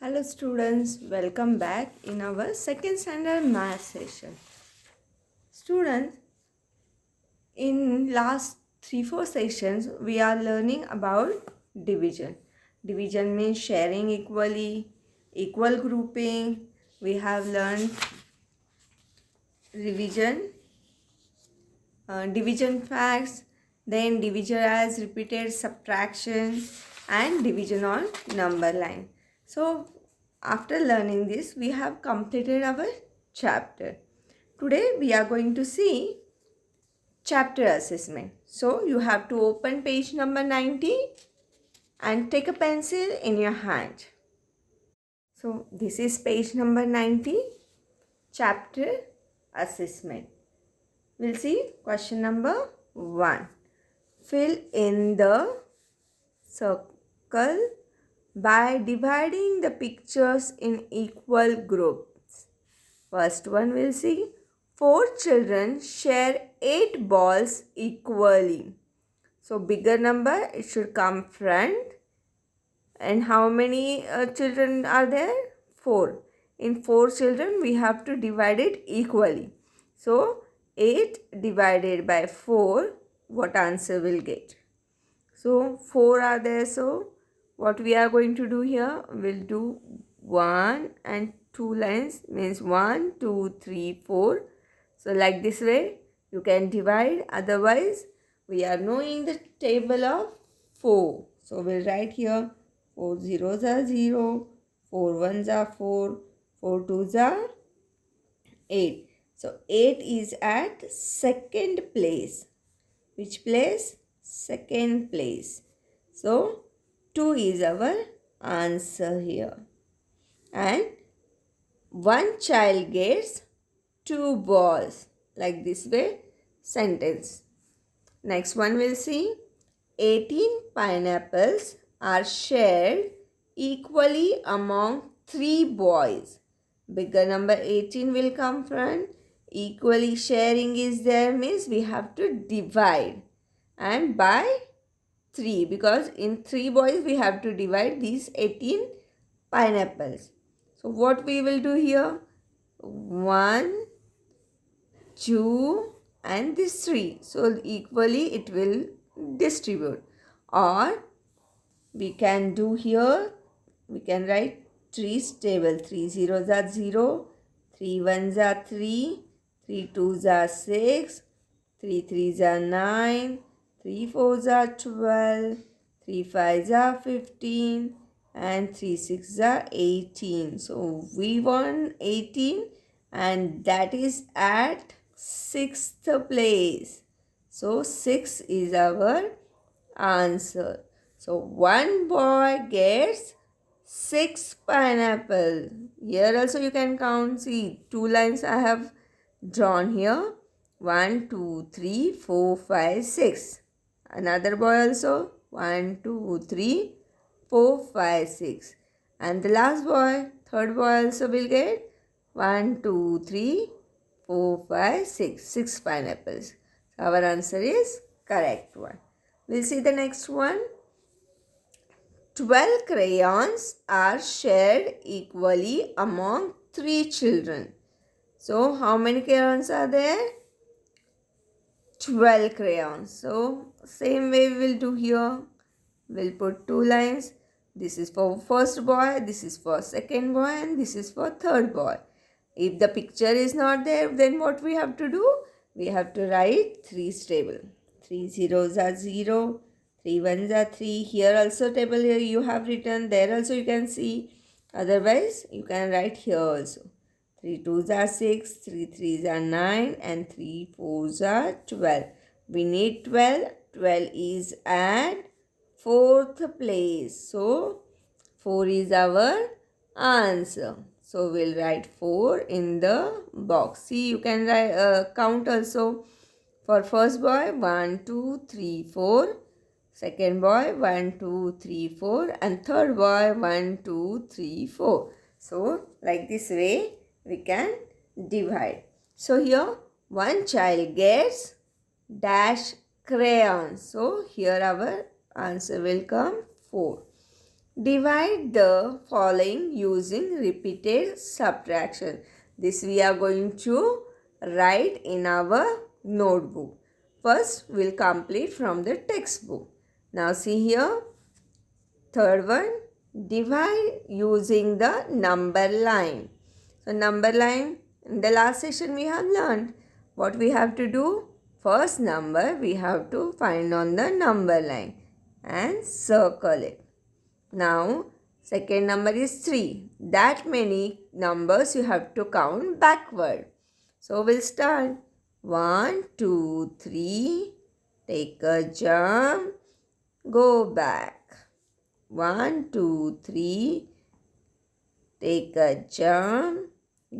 Hello students, welcome back in our second standard math session. Students, in last 3-4 sessions we are learning about division. Division means sharing equally, equal grouping. We have learned revision, division facts, then division as repeated subtraction and division on number line. So after learning this, we have completed our chapter. Today we are going to see chapter assessment. So you have to open page number 90 and take a pencil in your hand. So this is page number 90, chapter assessment. We'll see question number 1. Fill in the circle by dividing the pictures in equal groups. First one will see 4 children share 8 balls equally. So bigger number, it should come front. And how many children are there? 4. In 4 children, we have to divide it equally. So 8 divided by 4, what answer will get? So 4 are there. So what we are going to do here, we'll do 1 and 2 lines, means 1, 2, 3, 4. So like this way you can divide. Otherwise we are knowing the table of 4. So we'll write here 4 zeros are 0, 4 ones are 4, 4 twos are 8. So 8 is at second place. Which place? Second place. So 2 is our answer here. And one child gets 2 balls. Like this way sentence. Next one we'll see 18 pineapples are shared equally among 3 boys. Bigger number 18 will come from. Equally sharing is there means we have to divide. And by 3, because in 3 boys we have to divide these 18 pineapples. So what we will do here? 1, 2 and this 3. So equally it will distribute. Or we can do here, we can write 3's table. 3 zeros are 0, 3 ones are 3, 3 twos are 6, 3 threes are 9, 3 fours are 12, 3 fives are 15 and 3 sixes are 18. So we want 18 and that is at 6th place. So 6 is our answer. So one boy gets 6 pineapple. Here also you can count. See, 2 lines I have drawn here. 1, 2, 3, 4, 5, 6. Another boy also. 1, 2, 3, 4, 5, 6. And the last boy, third boy also will get 1, 2, 3, 4, 5, 6. 6 pineapples. So our answer is correct one. We'll see the next one. 12 crayons are shared equally among 3 children. So how many crayons are there? 12 crayons. So same way we will do here. We'll put 2 lines. This is for first boy, this is for second boy and this is for third boy. If the picture is not there, then what we have to do? We have to write 3's table. 3 zeros are 0, 3 ones are 3. Here also table here you have written. There also you can see. Otherwise you can write here also. 3 twos are 6, 3 threes are 9 and 3 fours are 12. We need 12. 12 is at 4th place. So 4 is our answer. So we'll write 4 in the box. See, you can write, count also. For first boy, 1, 2, 3, 4. Second boy, 1, 2, 3, 4. And third boy, 1, 2, 3, 4. So like this way we can divide. So here one child gets dash crayons. So here our answer will come 4. Divide the following using repeated subtraction. This we are going to write in our notebook. First, we'll complete from the textbook. Now see here. Third one, divide using the number line. So number line, in the last session we have learned what we have to do. First number we have to find on the number line and circle it. Now second number is 3. That many numbers you have to count backward. So we'll start. 1, 2, 3. Take a jump. Go back. 1, 2, 3. Take a jump.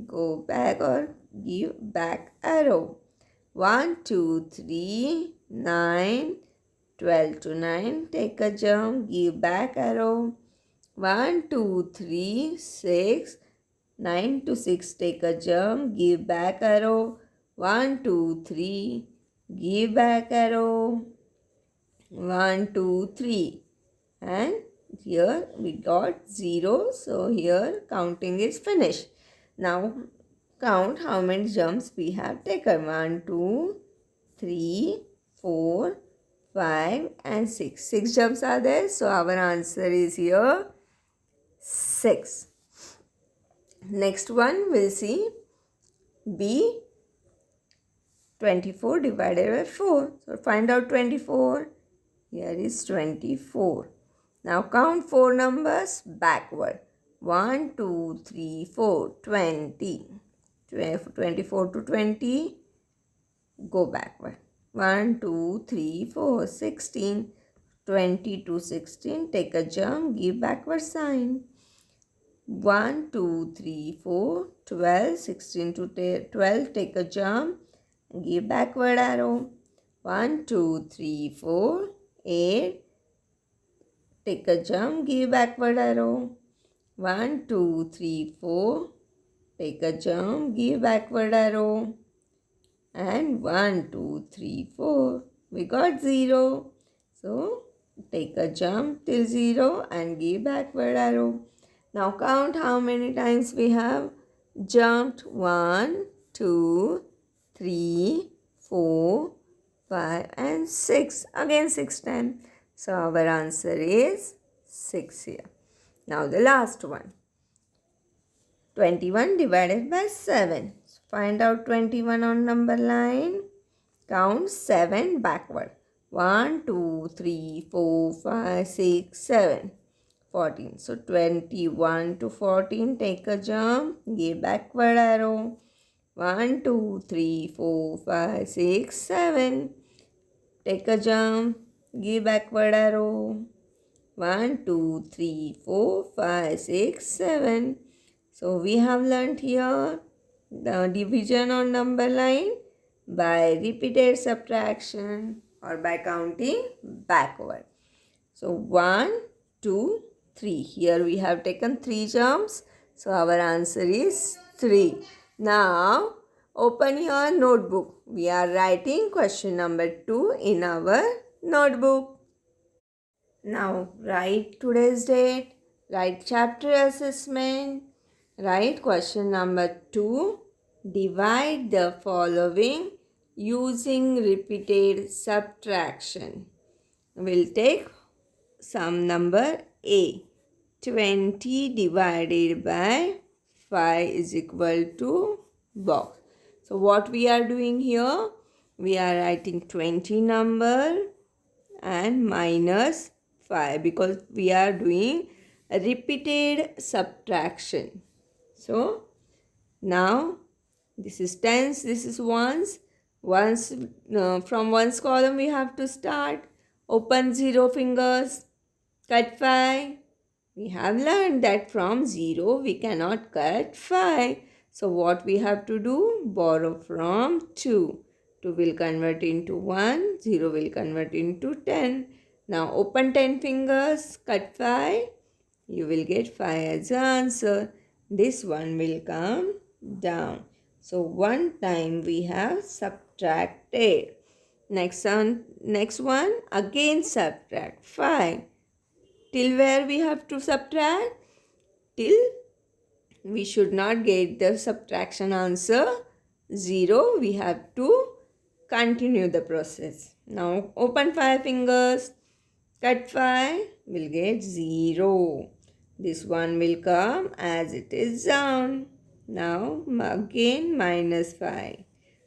Go back or give back arrow. 1, 2, 3. 9. 12 to 9. Take a jump. Give back arrow. 1, 2, 3. 6. 9 to 6. Take a jump. Give back arrow. 1, 2, 3. Give back arrow. 1, 2, 3. And here we got 0. So here counting is finished. Now count how many jumps we have taken. 1, 2, 3, 4, 5 and 6. 6 jumps are there. So our answer is here 6. Next one we'll see B, 24 divided by 4. So find out 24. Here is 24. Now count 4 numbers backward. 1, 2, 3, 4, 20. 24 to 20. Go backward. 1, 2, 3, 4, 16. 20 to 16. Take a jump. Give backward sign. 1, 2, 3, 4, 12. 16 to 12. Take a jump. Give backward arrow. 1, 2, 3, 4, 8. Take a jump, give backward arrow. 1, 2, 3, 4. Take a jump, give backward arrow. And 1, 2, 3, 4. We got 0. So, take a jump till 0 and give backward arrow. Now count how many times we have jumped. 1, 2, 3, 4, 5 and 6. Again 6 times. So our answer is 6 here. Now the last one. 21 divided by 7. So find out 21 on number line. Count 7 backward. 1, 2, 3, 4, 5, 6, 7. 14. So 21 to 14. Take a jump. Give backward arrow. 1, 2, 3, 4, 5, 6, 7. Take a jump. Give backward arrow. 1, 2, 3, 4, 5, 6, 7. So we have learnt here the division on number line by repeated subtraction or by counting backward. So 1, 2, 3. Here we have taken 3 jumps. So our answer is 3. Now open your notebook. We are writing question number 2 in our notebook. Now write today's date, write chapter assessment, write question number 2. Divide the following using repeated subtraction. We'll take some number A. 20 divided by 5 is equal to box. So what we are doing here? We are writing 20 number and minus 5 because we are doing a repeated subtraction. So now this is tens, this is ones. From ones column we have to start. Open 0 fingers, cut 5. We have learned that from 0 we cannot cut 5. So what we have to do? Borrow from 2. 2 will convert into 1, 0 will convert into 10. Now open 10 fingers, cut 5. You will get 5 as the answer. This one will come down. So one time we have subtracted. Next one again subtract 5. Till where we have to subtract? Till we should not get the subtraction answer 0. We have to continue the process. Now open 5 fingers, cut 5, will get 0. This one will come as it is down. Now again minus 5.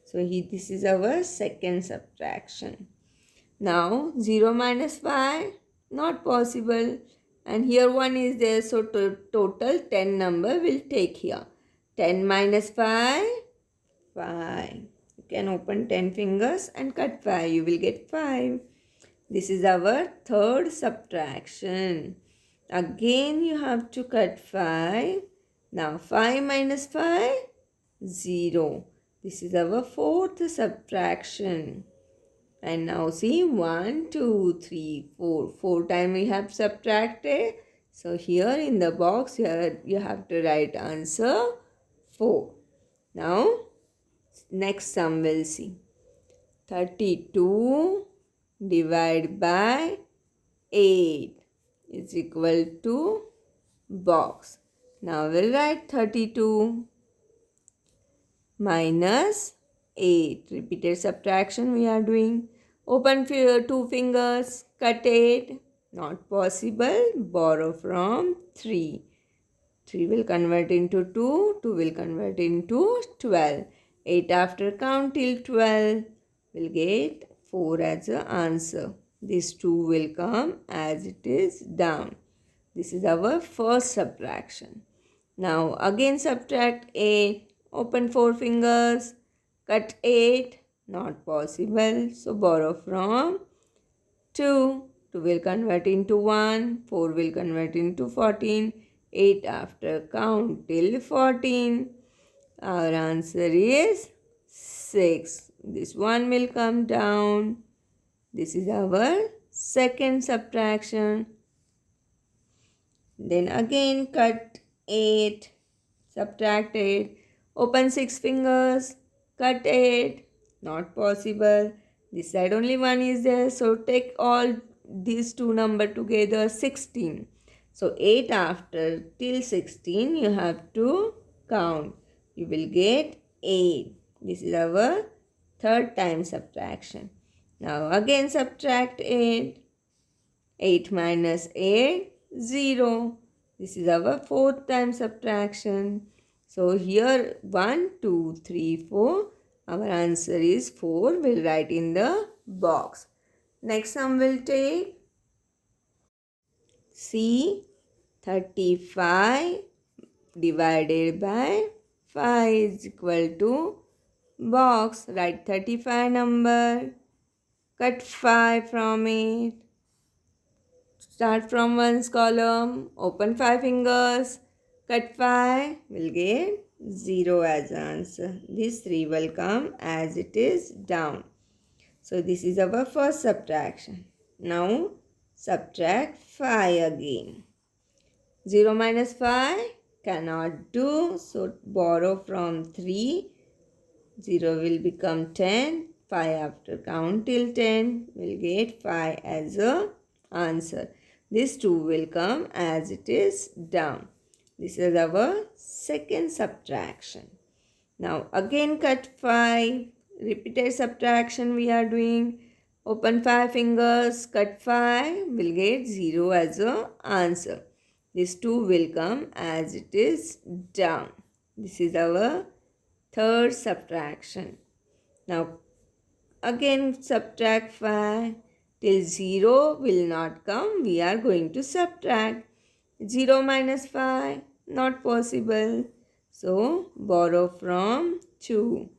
So this is our second subtraction. Now 0 minus 5, not possible. And here 1 is there, so total 10 number will take here. 10 minus 5, 5. You can open 10 fingers and cut 5. You will get 5. This is our third subtraction. Again you have to cut 5. Now 5 minus 5, 0. This is our fourth subtraction. And now see 1, 2, 3, 4. 4 times we have subtracted. So here in the box here you have to write answer 4. Now next sum we'll see. 32 divided by 8 is equal to box. Now we'll write 32 minus 8. Repeated subtraction we are doing. Open 2 fingers, cut 8. Not possible. Borrow from 3. 3 will convert into 2. 2 will convert into 12. 8 after count till 12. We'll get 4 as the answer. This 2 will come as it is down. This is our first subtraction. Now again subtract 8. Open 4 fingers. Cut 8. Not possible. So borrow from 2. 2 will convert into 1. 4 will convert into 14. 8 after count till 14. Our answer is 6. This 1 will come down. This is our second subtraction. Then again cut 8. Subtract 8. Open 6 fingers. Cut 8. Not possible. This side only 1 is there. So take all these two numbers together. 16. So 8 after till 16 you have to count. You will get 8. This is our third time subtraction. Now again subtract 8. 8 minus 8, 0. This is our fourth time subtraction. So here 1, 2, 3, 4. Our answer is 4. We'll write in the box. Next sum we'll take. See, 35 divided by 5 is equal to box. Write 35 number. Cut 5 from it. Start from one's column, open 5 fingers, cut 5, will get 0 as answer. This 3 will come as it is down. So this is our first subtraction. Now subtract 5 again. 0 minus 5 cannot do. So borrow from 3. 0 will become 10. 5 after count till 10 will get 5 as a answer. This 2 will come as it is down. This is our second subtraction. Now again cut 5. Repeated subtraction we are doing. Open 5 fingers, cut 5, will get 0 as a answer. This 2 will come as it is down. This is our third subtraction. Now again subtract 5. Till 0 will not come, we are going to subtract. 0 minus 5, not possible. So, borrow from 2.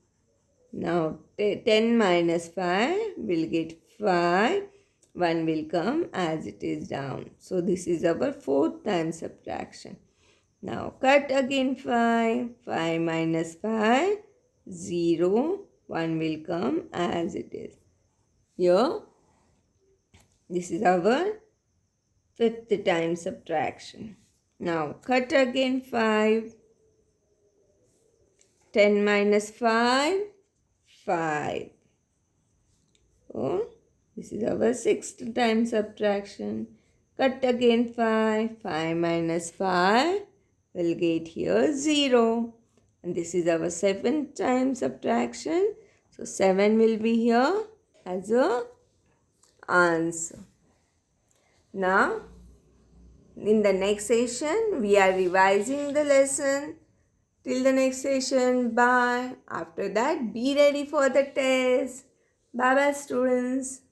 Now, 10 minus 5 will get 5. 1 will come as it is down. So, this is our fourth time subtraction. Now, cut again 5. 5 minus 5, 0. 1 will come as it is. Here, this is our fifth time subtraction. Now cut again 5. 10 minus 5, 5. Oh, this is our sixth time subtraction. Cut again 5. 5 minus 5 will get here 0. And this is our 7th time subtraction. So 7 will be here as a answer. Now, in the next session, we are revising the lesson. Till the next session, bye. After that, be ready for the test. Bye bye, students.